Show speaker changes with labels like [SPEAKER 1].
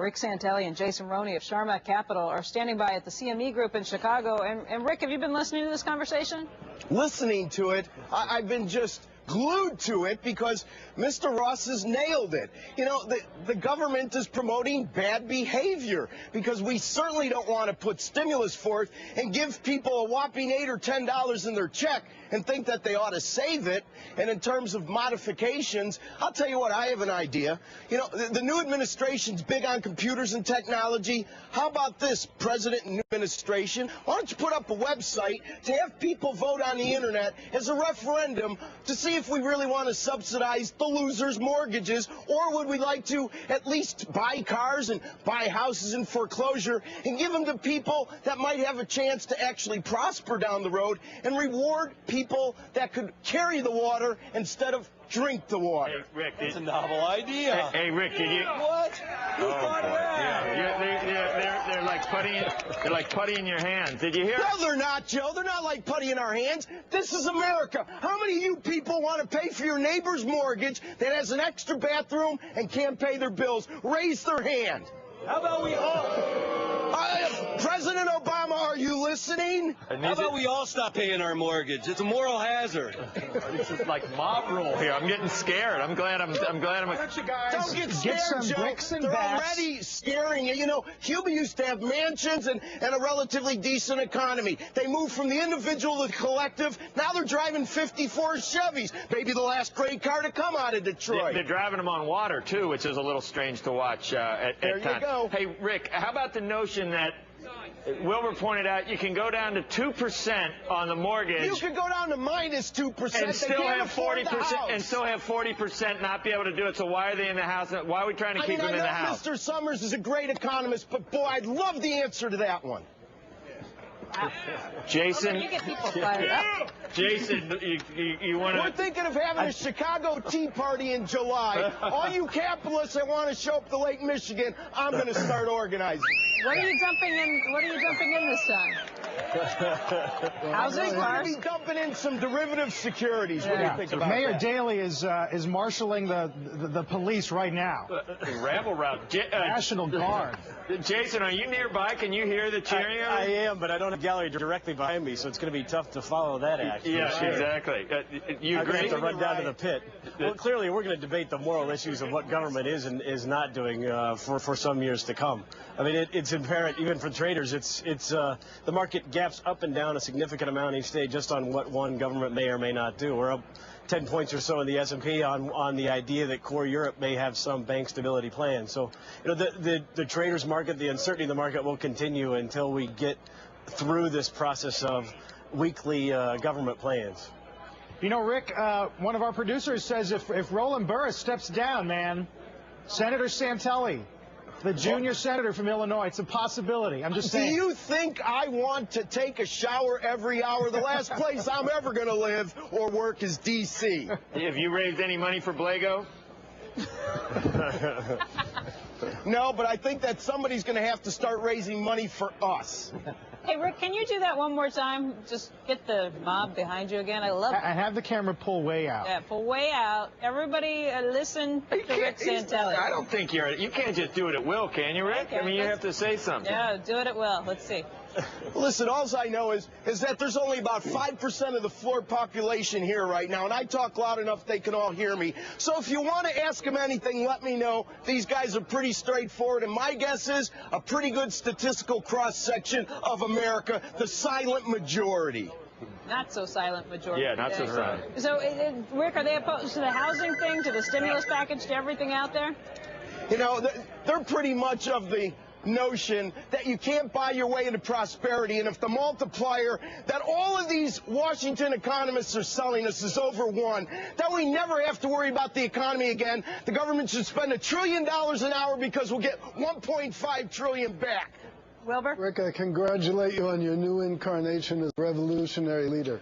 [SPEAKER 1] Rick Santelli and Jason Roney of Sharma Capital are standing by at the CME Group in Chicago. And Rick, have you been listening to this conversation?
[SPEAKER 2] Listening to it, I've been just glued to it because Mr. Ross has nailed it. You know, the government is promoting bad behavior because we certainly don't want to put stimulus forth and give people a whopping $8 or $10 in their check and think that they ought to save it. And in terms of modifications, I'll tell you what, I have an idea. You know, the new administration's big on computers and technology. How about this, President and new administration? Why don't you put up a website to have people vote on the internet as a referendum to see if we really want to subsidize the losers' mortgages, or would we like to at least buy cars and buy houses in foreclosure and give them to people that might have a chance to actually prosper down the road and reward people that could carry the water instead of drink the water?
[SPEAKER 3] Hey, Rick,
[SPEAKER 4] that's a novel idea.
[SPEAKER 3] Hey, Rick, did you?
[SPEAKER 4] What? Who thought of that?
[SPEAKER 3] Yeah, they're like putty in your hands. Did you hear?
[SPEAKER 2] No, they're not, Joe. They're not like putty in our hands. This is America. How many of you people want to pay for your neighbor's mortgage that has an extra bathroom and can't pay their bills? Raise their hand.
[SPEAKER 4] How about we all?
[SPEAKER 2] President Obama, are you listening?
[SPEAKER 4] How about we all stop paying our mortgage? It's a moral hazard.
[SPEAKER 3] This is like mob rule here. I'm getting scared. I'm glad I'm.
[SPEAKER 2] Don't get scared, Joe. They're already scaring you. You know, Cuba used to have mansions and a relatively decent economy. They moved from the individual to the collective. Now they're driving 54 Chevys. Maybe the last great car to come out of Detroit.
[SPEAKER 3] They're driving them on water, too, which is a little strange to watch at times.
[SPEAKER 2] There you go.
[SPEAKER 3] Hey, Rick, how about the notion that Wilbur pointed out you can go down to 2% on the mortgage.
[SPEAKER 2] You could go down to minus 2%
[SPEAKER 3] and still have 40% and still have 40% not be able to do it. So why are they in the house? Why are we trying to keep them in the house?
[SPEAKER 2] Mr. Summers is a great economist, but boy, I'd love the answer to that one.
[SPEAKER 3] Jason,
[SPEAKER 1] You get people fired up.
[SPEAKER 3] Jason, you want to?
[SPEAKER 2] We're thinking of having a Chicago Tea Party in July. All you capitalists that want to show up to Lake Michigan, I'm going to start organizing.
[SPEAKER 1] What are you dumping in? What are you dumping in this time? Housing,
[SPEAKER 2] We're going to be dumping in some derivative securities. What do you think about
[SPEAKER 5] Mayor
[SPEAKER 2] that?
[SPEAKER 5] Daley is marshaling the police right now.
[SPEAKER 3] Rabble route.
[SPEAKER 5] National Guard.
[SPEAKER 3] Jason, are you nearby? Can you hear the cheering?
[SPEAKER 4] I am, but I don't have a gallery directly behind me, so it's going to be tough to follow that act.
[SPEAKER 3] Yeah, exactly. You
[SPEAKER 4] I'm going
[SPEAKER 3] agree?
[SPEAKER 4] to have to run down to the pit. Well, clearly, we're going to debate the moral issues of what government is and is not doing for some years to come. I mean, it's apparent even for traders. It's the market gaps up and down a significant amount each day just on what one government may or may not do. We're up 10 points or so in the S&P on the idea that core Europe may have some bank stability plan. So, you know, the traders market, the uncertainty of the market will continue until we get through this process of weekly government plans.
[SPEAKER 5] You know, Rick, one of our producers says if Roland Burris steps down, man, Senator Santelli, the junior senator from Illinois, it's a possibility. I'm just saying.
[SPEAKER 2] Do you think I want to take a shower every hour? The last place I'm ever going to live or work is D.C.
[SPEAKER 3] Have you raised any money for Blago?
[SPEAKER 2] No, but I think that somebody's going to have to start raising money for us.
[SPEAKER 1] Hey, Rick, can you do that one more time? Just get the mob behind you again. I love it.
[SPEAKER 5] I have the camera pull way out.
[SPEAKER 1] Yeah, pull way out. Everybody listen to Rick Santelli.
[SPEAKER 3] I don't think you can't just do it at will, can you, Rick?
[SPEAKER 1] Okay,
[SPEAKER 3] I mean, you have to say something.
[SPEAKER 1] Yeah, do it at will. Let's see.
[SPEAKER 2] Listen, all I know is that there's only about 5% of the floor population here right now, and I talk loud enough they can all hear me. So if you want to ask them anything, let me know. These guys are pretty straightforward, and my guess is a pretty good statistical cross-section of America, the silent majority.
[SPEAKER 1] Not so silent majority.
[SPEAKER 3] Yeah, not so silent.
[SPEAKER 1] So, Rick, are they opposed to the housing thing, to the stimulus package, to everything out there?
[SPEAKER 2] You know, they're pretty much of the notion that you can't buy your way into prosperity, and if the multiplier that all of these Washington economists are selling us is over 1, that we never have to worry about the economy again. The government should spend $1 trillion an hour because we'll get $1.5 trillion back.
[SPEAKER 1] Wilbur?
[SPEAKER 6] Rick, I congratulate you on your new incarnation as revolutionary leader.